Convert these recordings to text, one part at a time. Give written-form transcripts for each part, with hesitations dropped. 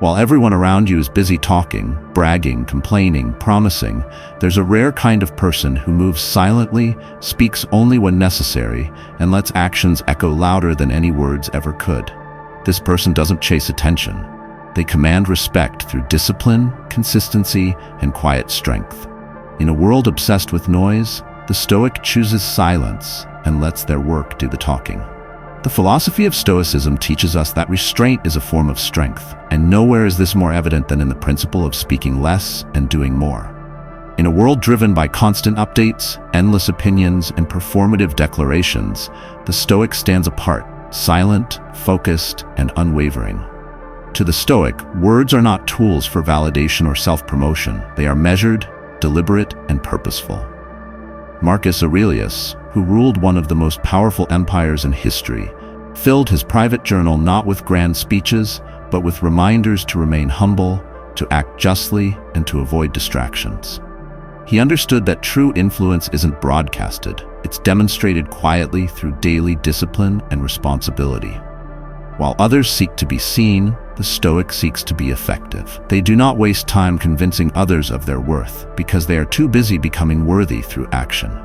While everyone around you is busy talking, bragging, complaining, promising, there's a rare kind of person who moves silently, speaks only when necessary, and lets actions echo louder than any words ever could. This person doesn't chase attention. They command respect through discipline, consistency, and quiet strength. In a world obsessed with noise, the Stoic chooses silence and lets their work do the talking. The philosophy of Stoicism teaches us that restraint is a form of strength, and nowhere is this more evident than in the principle of speaking less and doing more. In a world driven by constant updates, endless opinions, and performative declarations, the Stoic stands apart, silent, focused, and unwavering. To the Stoic, words are not tools for validation or self-promotion. They are measured, deliberate, and purposeful. Marcus Aurelius, who ruled one of the most powerful empires in history, filled his private journal not with grand speeches, but with reminders to remain humble, to act justly, and to avoid distractions. He understood that true influence isn't broadcasted, it's demonstrated quietly through daily discipline and responsibility. While others seek to be seen, the Stoic seeks to be effective. They do not waste time convincing others of their worth, because they are too busy becoming worthy through action.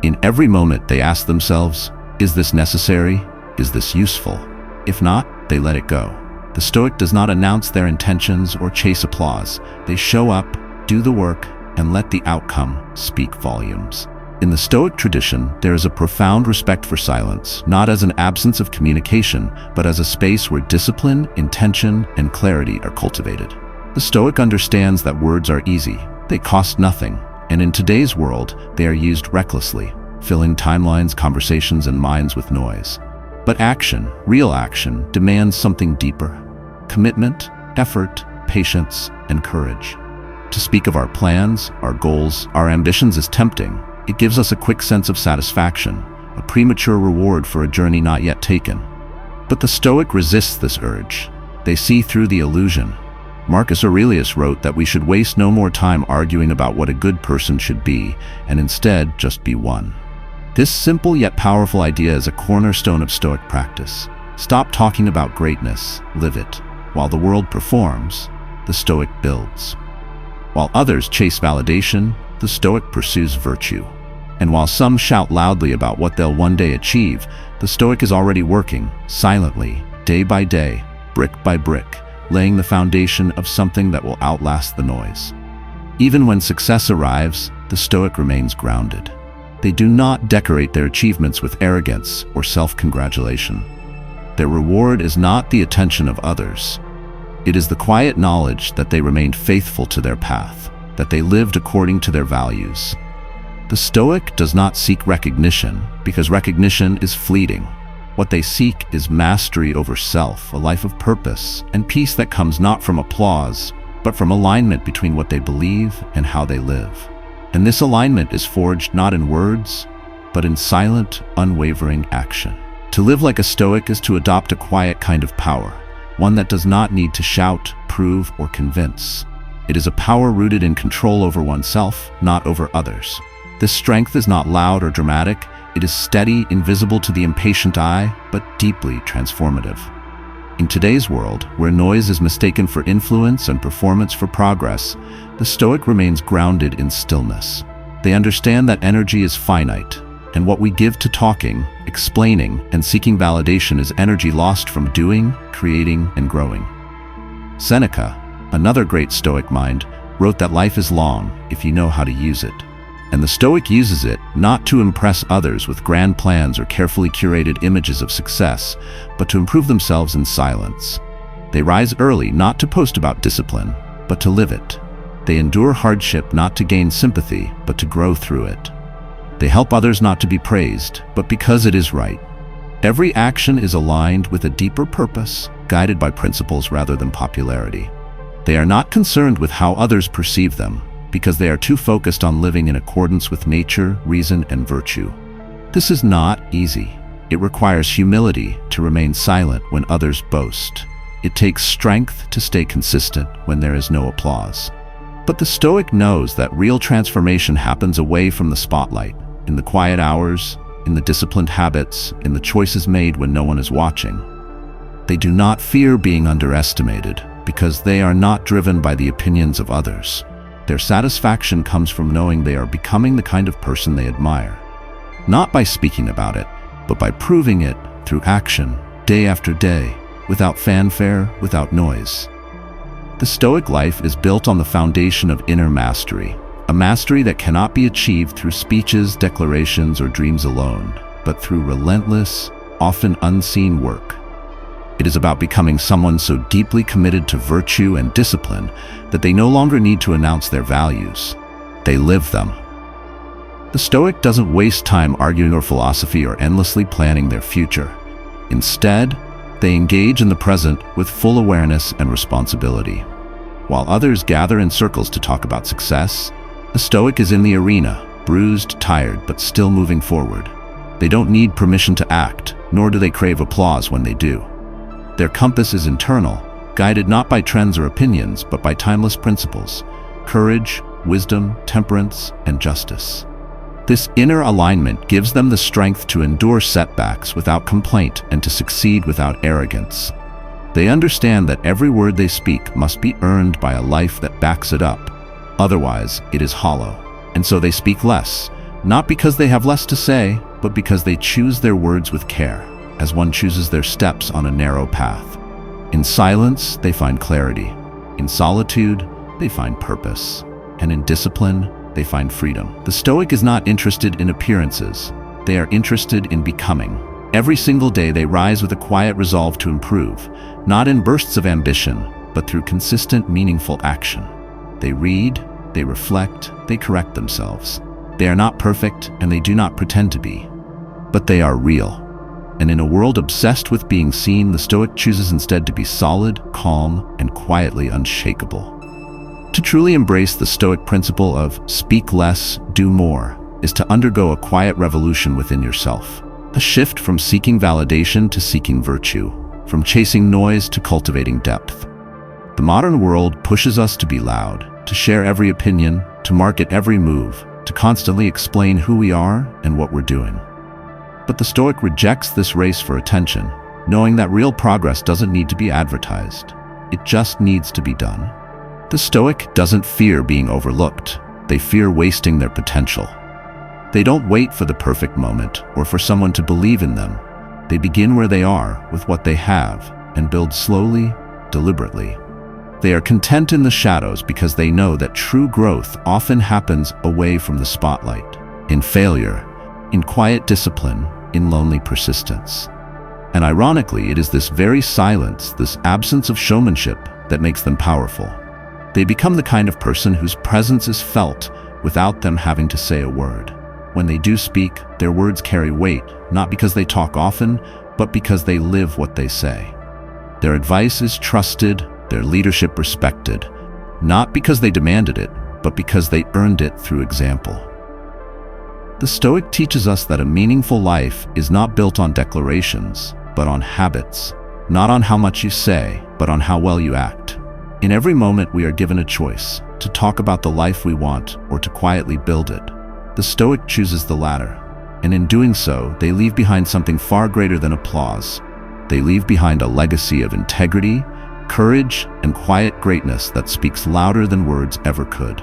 In every moment they ask themselves, is this necessary? Is this useful? If not, they let it go. The Stoic does not announce their intentions or chase applause. They show up, do the work, and let the outcome speak volumes. In the Stoic tradition, there is a profound respect for silence, not as an absence of communication, but as a space where discipline, intention, and clarity are cultivated. The Stoic understands that words are easy, they cost nothing, and in today's world, they are used recklessly, filling timelines, conversations, and minds with noise. But action, real action, demands something deeper: commitment, effort, patience, and courage. To speak of our plans, our goals, our ambitions is tempting. It gives us a quick sense of satisfaction, a premature reward for a journey not yet taken. But the Stoic resists this urge. They see through the illusion. Marcus Aurelius wrote that we should waste no more time arguing about what a good person should be, and instead just be one. This simple yet powerful idea is a cornerstone of Stoic practice. Stop talking about greatness, live it. While the world performs, the Stoic builds. While others chase validation, the Stoic pursues virtue. And while some shout loudly about what they'll one day achieve, the Stoic is already working, silently, day by day, brick by brick, laying the foundation of something that will outlast the noise. Even when success arrives, the Stoic remains grounded. They do not decorate their achievements with arrogance or self-congratulation. Their reward is not the attention of others. It is the quiet knowledge that they remained faithful to their path, that they lived according to their values. The Stoic does not seek recognition, because recognition is fleeting. What they seek is mastery over self, a life of purpose, and peace that comes not from applause, but from alignment between what they believe and how they live. And this alignment is forged not in words, but in silent, unwavering action. To live like a Stoic is to adopt a quiet kind of power, one that does not need to shout, prove, or convince. It is a power rooted in control over oneself, not over others. This strength is not loud or dramatic. It is steady, invisible to the impatient eye, but deeply transformative. In today's world, where noise is mistaken for influence and performance for progress, the Stoic remains grounded in stillness. They understand that energy is finite, and what we give to talking, explaining, and seeking validation is energy lost from doing, creating, and growing. Seneca, another great Stoic mind, wrote that life is long if you know how to use it. And the Stoic uses it not to impress others with grand plans or carefully curated images of success, but to improve themselves in silence. They rise early not to post about discipline, but to live it. They endure hardship not to gain sympathy, but to grow through it. They help others not to be praised, but because it is right. Every action is aligned with a deeper purpose, guided by principles rather than popularity. They are not concerned with how others perceive them, because they are too focused on living in accordance with nature, reason, and virtue. This is not easy. It requires humility to remain silent when others boast. It takes strength to stay consistent when there is no applause. But the Stoic knows that real transformation happens away from the spotlight, in the quiet hours, in the disciplined habits, in the choices made when no one is watching. They do not fear being underestimated. because they are not driven by the opinions of others. Their satisfaction comes from knowing they are becoming the kind of person they admire, not by speaking about it, but by proving it through action, day after day, without fanfare, without noise. The Stoic life is built on the foundation of inner mastery, a mastery that cannot be achieved through speeches, declarations, or dreams alone, but through relentless, often unseen work. It is about becoming someone so deeply committed to virtue and discipline that they no longer need to announce their values. They live them. The Stoic doesn't waste time arguing over philosophy or endlessly planning their future. Instead, they engage in the present with full awareness and responsibility. While others gather in circles to talk about success, the Stoic is in the arena, bruised, tired, but still moving forward. They don't need permission to act, nor do they crave applause when they do. Their compass is internal, guided not by trends or opinions, but by timeless principles: courage, wisdom, temperance, and justice. This inner alignment gives them the strength to endure setbacks without complaint and to succeed without arrogance. They understand that every word they speak must be earned by a life that backs it up. Otherwise, it is hollow. And so they speak less, not because they have less to say, but because they choose their words with care, as one chooses their steps on a narrow path. In silence, they find clarity. In solitude, they find purpose. And in discipline, they find freedom. The Stoic is not interested in appearances. They are interested in becoming. Every single day they rise with a quiet resolve to improve, not in bursts of ambition, but through consistent, meaningful action. They read, they reflect, they correct themselves. They are not perfect, and they do not pretend to be. But they are real. And in a world obsessed with being seen, the Stoic chooses instead to be solid, calm, and quietly unshakable. To truly embrace the Stoic principle of speak less, do more, is to undergo a quiet revolution within yourself. A shift from seeking validation to seeking virtue, from chasing noise to cultivating depth. The modern world pushes us to be loud, to share every opinion, to market every move, to constantly explain who we are and what we're doing. But the Stoic rejects this race for attention, knowing that real progress doesn't need to be advertised. It just needs to be done. The Stoic doesn't fear being overlooked. They fear wasting their potential. They don't wait for the perfect moment or for someone to believe in them. They begin where they are, with what they have, and build slowly, deliberately. They are content in the shadows because they know that true growth often happens away from the spotlight, in failure, in quiet discipline, in lonely persistence. And ironically, it is this very silence, this absence of showmanship, that makes them powerful. They become the kind of person whose presence is felt without them having to say a word. When they do speak, their words carry weight, not because they talk often, but because they live what they say. Their advice is trusted, their leadership respected, not because they demanded it, but because they earned it through example. The Stoic teaches us that a meaningful life is not built on declarations, but on habits, not on how much you say, but on how well you act. In every moment we are given a choice, to talk about the life we want or to quietly build it. The Stoic chooses the latter, and in doing so, they leave behind something far greater than applause. They leave behind a legacy of integrity, courage, and quiet greatness that speaks louder than words ever could.